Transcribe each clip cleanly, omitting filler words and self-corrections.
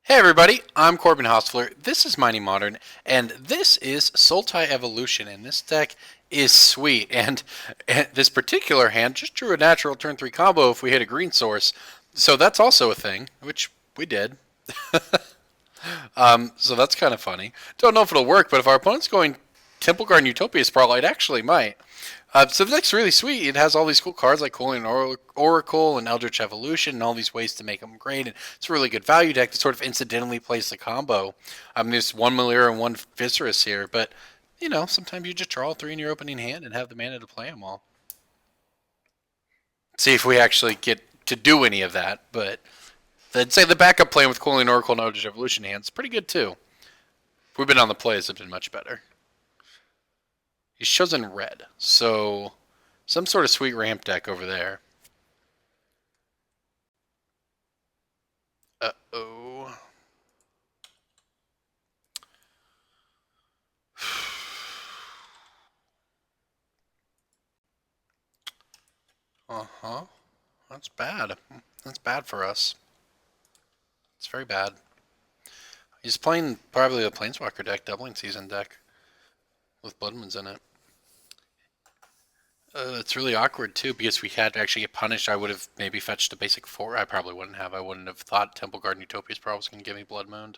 Hey everybody, I'm Corbin Hostler, this is Mighty Modern, and this is Sultai Evolution, and this deck is sweet, and this particular hand just drew a natural turn 3 combo if we hit a green source, so that's also a thing, which we did. So that's kind of funny. Don't know if it'll work, but if our opponent's going Temple Garden Utopia Spotlight, actually might. So the deck's really sweet. It has all these cool cards like Calling Oracle and Eldritch Evolution and all these ways to make them great. And it's a really good value deck that sort of incidentally plays the combo. There's one Malira and one Viscerus here, but you know, sometimes you just draw 3 in your opening hand and have the mana to play them all. See if we actually get to do any of that, but I'd say the backup plan with Calling Oracle and Eldritch Evolution hands is pretty good too. If we've been on the plays, have been much better. He's chosen red, so some sort of sweet ramp deck over there. Uh-oh. Uh-huh. That's bad. That's bad for us. It's very bad. He's playing probably a Planeswalker deck, Doubling Season deck, with Bloodmoons in it. It's really awkward, too, because if we had to actually get punished, I would have maybe fetched a basic 4. I probably wouldn't have. I wouldn't have thought Temple Garden Utopia's probably was going to give me Bloodmoon.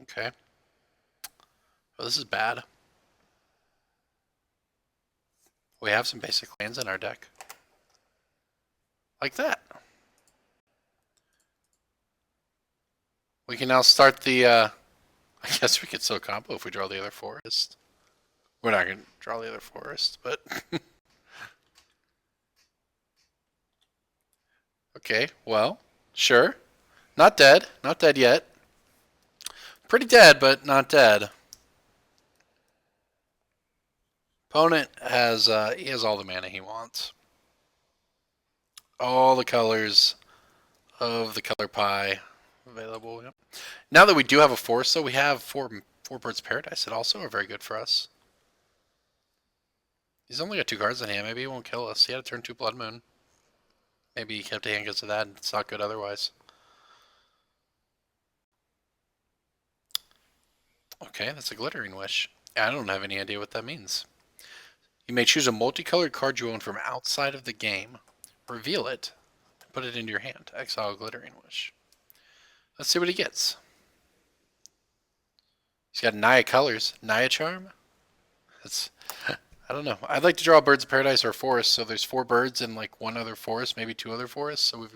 Okay. Well, this is bad. We have some basic lands in our deck. Like that. We can now start the, I guess we could still combo if we draw the other forest. We're not going to draw the other forest, but... Okay, well, sure. Not dead. Not dead yet. Pretty dead, but not dead. Opponent has, he has all the mana he wants. All the colors of the color pie available. Yep. Now that we do have a forest, though, we have four Birds of Paradise that also are very good for us. He's only got 2 cards in hand. Maybe he won't kill us. He had to turn 2 Blood Moon. Maybe he kept a hand because of that, and it's not good otherwise. Okay, that's a Glittering Wish. I don't have any idea what that means. You may choose a multicolored card you own from outside of the game. Reveal it. Put it into your hand. Exile a Glittering Wish. Let's see what he gets. He's got Naya colors. Naya Charm? That's... I don't know. I'd like to draw Birds of Paradise or Forest, so there's 4 birds and like 1 other forest, maybe 2 other forests. So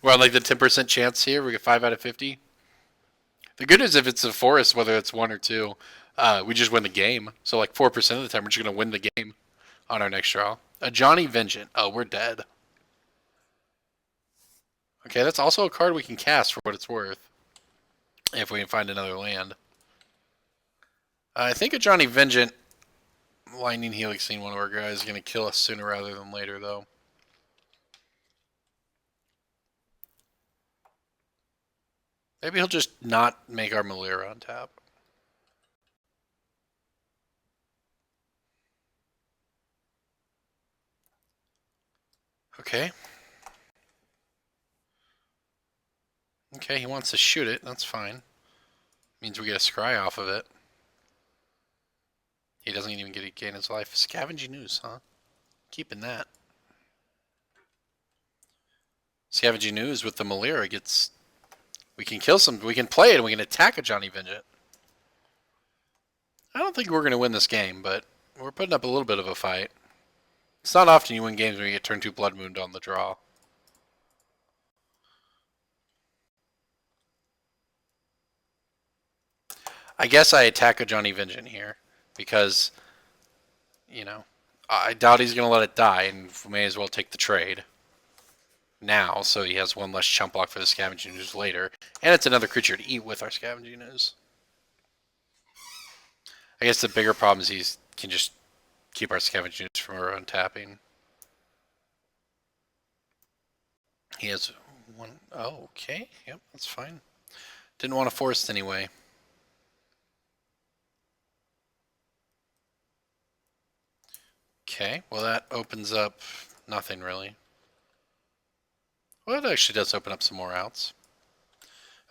we're on like the 10% chance here. We get 5 out of 50. The good news if it's a forest, whether it's 1 or 2, we just win the game. So like 4% of the time, we're just going to win the game on our next draw. A Johnny Vengeant. Oh, we're dead. Okay, that's also a card we can cast for what it's worth. If we can find another land. I think a Johnny Vengeant, Lightning Helixing, one of our guys, is going to kill us sooner rather than later, though. Maybe he'll just not make our Malira on tap. Okay. Okay, he wants to shoot it. That's fine. Means we get a scry off of it. He doesn't even get to gain his life. Scavenging Ooze, huh? Keeping that. Scavenging Ooze with the Malira gets... We can kill some... We can play it and we can attack a Johnny Vengeant. I don't think we're going to win this game, but we're putting up a little bit of a fight. It's not often you win games when you get turn 2 Blood Moon on the draw. I guess I attack a Johnny Vengeant here because, you know, I doubt he's going to let it die, and we may as well take the trade now, so he has 1 less chump block for the Scavenging Ooze later, and it's another creature to eat with our Scavenging Ooze. I guess the bigger problem is he can just keep our Scavenging Ooze from our untapping. He has 1... Oh, okay. Yep, that's fine. Didn't want to force anyway. Okay, well that opens up nothing really. Well, it actually does open up some more outs.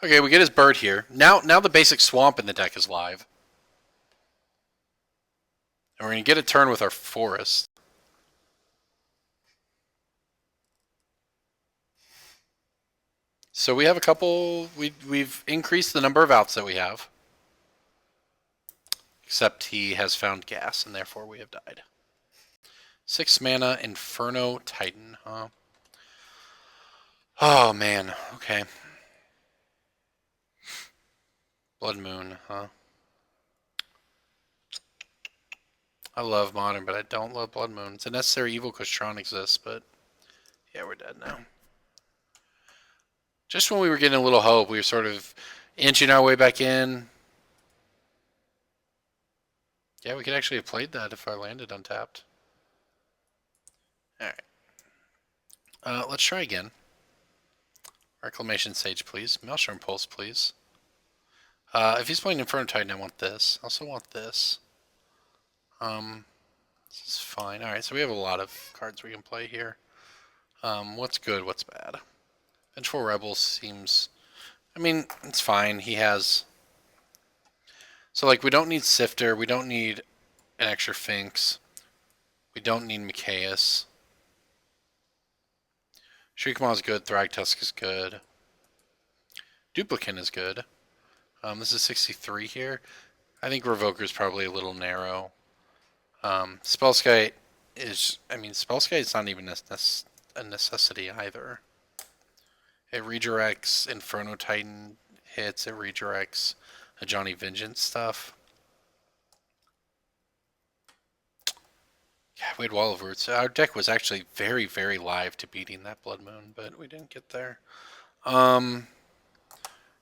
Okay, we get his bird here. Now the basic swamp in the deck is live. And we're going to get a turn with our forest. So we have a couple... We've increased the number of outs that we have. Except he has found gas, and therefore we have died. 6 mana, Inferno Titan, huh? Oh, man. Okay. Blood Moon, huh? I love Modern, but I don't love Blood Moon. It's a necessary evil because Tron exists, but... Yeah, we're dead now. Just when we were getting a little hope, we were sort of inching our way back in. Yeah, we could actually have played that if I landed untapped. Alright. Let's try again. Reclamation Sage, please. Maelstrom Pulse, please. If he's playing Inferno Titan, I want this. I also want this. This is fine. Alright, so we have a lot of cards we can play here. What's good, what's bad? Vengeful Rebel seems... I mean, it's fine. He has... So, like, we don't need Sifter. We don't need an extra Finks. We don't need Mikaeus. Shriekmaw is good. Thragtusk is good. Duplicant is good. This is 63 here. I think Revoker is probably a little narrow. Spellskite is... I mean, Spellskite is not even a necessity either. It redirects Inferno Titan hits. It redirects a Johnny Vengeance stuff. Yeah, we had Wall of Roots. Our deck was actually very, very live to beating that Blood Moon, but we didn't get there. Glinda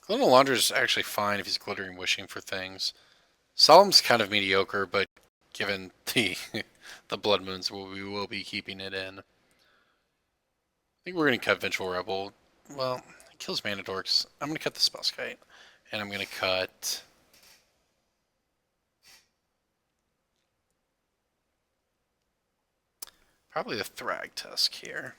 Laundra is actually fine if he's glittering wishing for things. Solemn's kind of mediocre, but given the the Blood Moons, we will be keeping it in. I think we're going to cut Vengeful Rebel. Well, it kills Mana Dorks. I'm going to cut the Spellskite. And I'm going to cut... probably the Thragtusk here.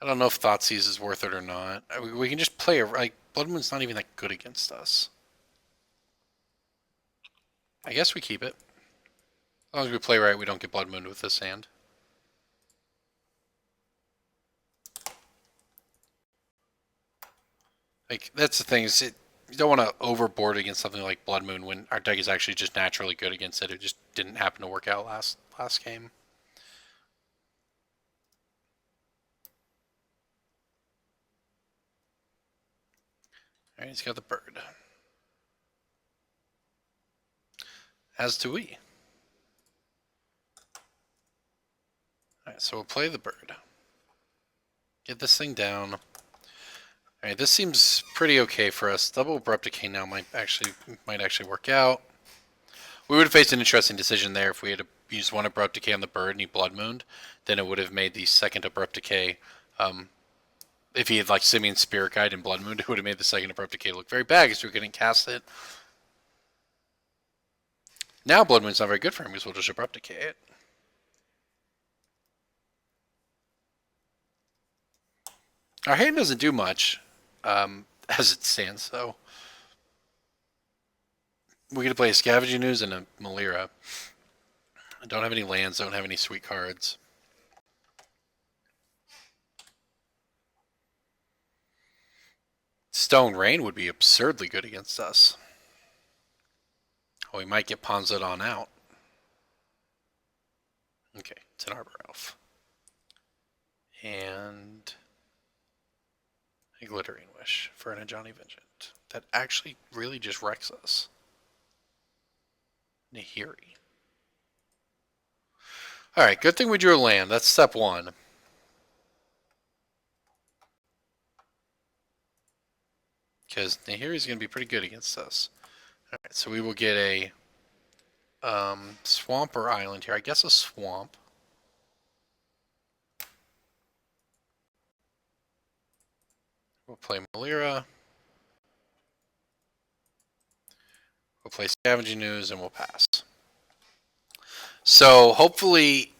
I don't know if Thoughtseize is worth it or not. We can just play... like, Blood Moon's not even that good against us. I guess we keep it. As long as we play right, we don't get Blood Moon with this hand. Like, that's the thing, is you don't want to overboard against something like Blood Moon when our deck is actually just naturally good against it. It just didn't happen to work out last game. Alright, he's got the bird. As do we. Alright, so we'll play the bird. Get this thing down. Alright, this seems pretty okay for us. Double Abrupt Decay now might actually work out. We would have faced an interesting decision there if we had used one Abrupt Decay on the bird and he Blood Mooned. Then it would have made the second Abrupt Decay. If he had like Simian Spirit Guide and Blood Moon, it would have made the second Abrupt Decay look very bad because we couldn't cast it. Now Blood Moon's not very good for him because we'll just Abrupt Decay it. Our hand doesn't do much. As it stands, though. We get to play a Scavenging Ooze and a Malira. I don't have any lands, don't have any sweet cards. Stone Rain would be absurdly good against us. Oh, we might get Ponzoed on out. Okay, it's an Arbor Elf. And... a Glittering Wish for an Ajani Vengeance. That actually really just wrecks us. Nahiri. Alright, good thing we drew a land. That's step one. Because Nahiri's going to be pretty good against us. Alright, so we will get a swamp or island here. I guess a swamp. We'll play Malira. We'll play Scavenging Ooze and we'll pass. So hopefully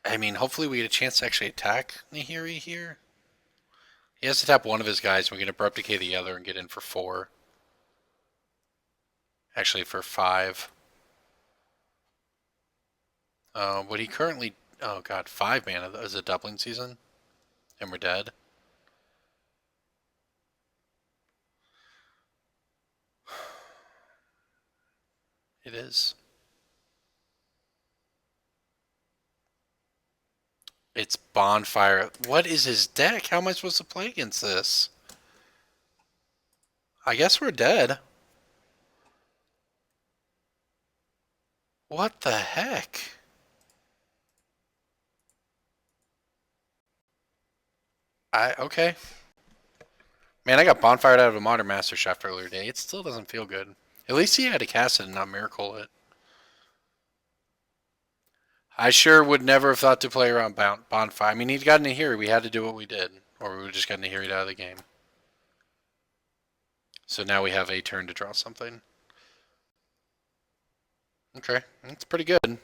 I mean, hopefully we get a chance to actually attack Nahiri here. He has to tap one of his guys. We can abrupt decay the other and get in for 4. Actually, for 5. Would he currently... Oh, God. 5 mana as a doubling season? And we're dead? It is. It's Bonfire. What is his deck? How am I supposed to play against this? I guess we're dead. What the heck? Okay. Man, I got bonfired out of a Modern Master Shaft earlier today. It still doesn't feel good. At least he had to cast it and not miracle it. I sure would never have thought to play around bonfire. I mean, he'd gotten a Nahiri. We had to do what we did. Or we would just gotten a Nahiri out of the game. So now we have a turn to draw something. Okay, that's pretty good.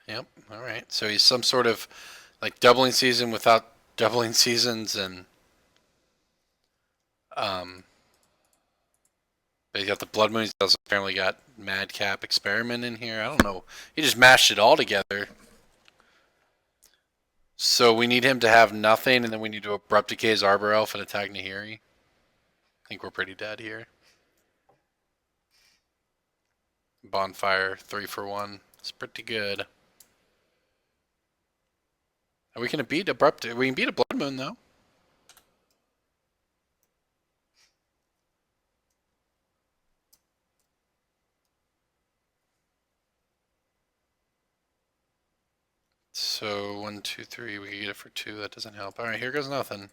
Yep, alright. So he's some sort of like doubling season without doubling seasons and but he's got the Blood Moon. He's also apparently got Madcap Experiment in here. I don't know. He just mashed it all together. So we need him to have nothing, and then we need to abrupt decay his Arbor Elf and attack Nahiri. I think we're pretty dead here. Bonfire, 3 for 1. It's pretty good. We can beat abrupt. We can beat a Blood Moon though. So 1, 2, 3. We can get it for 2. That doesn't help. All right, here goes nothing.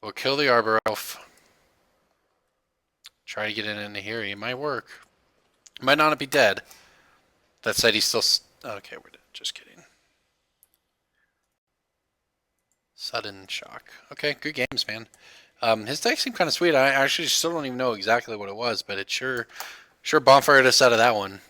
We'll kill the Arbor Elf. Try to get in Nahiri. It might work. Might not be dead. That said, he's still. Okay, we're dead. Just kidding. Sudden shock. Okay, good games, man. His deck seemed kind of sweet. I actually still don't even know exactly what it was, but it sure bonfired us out of that one.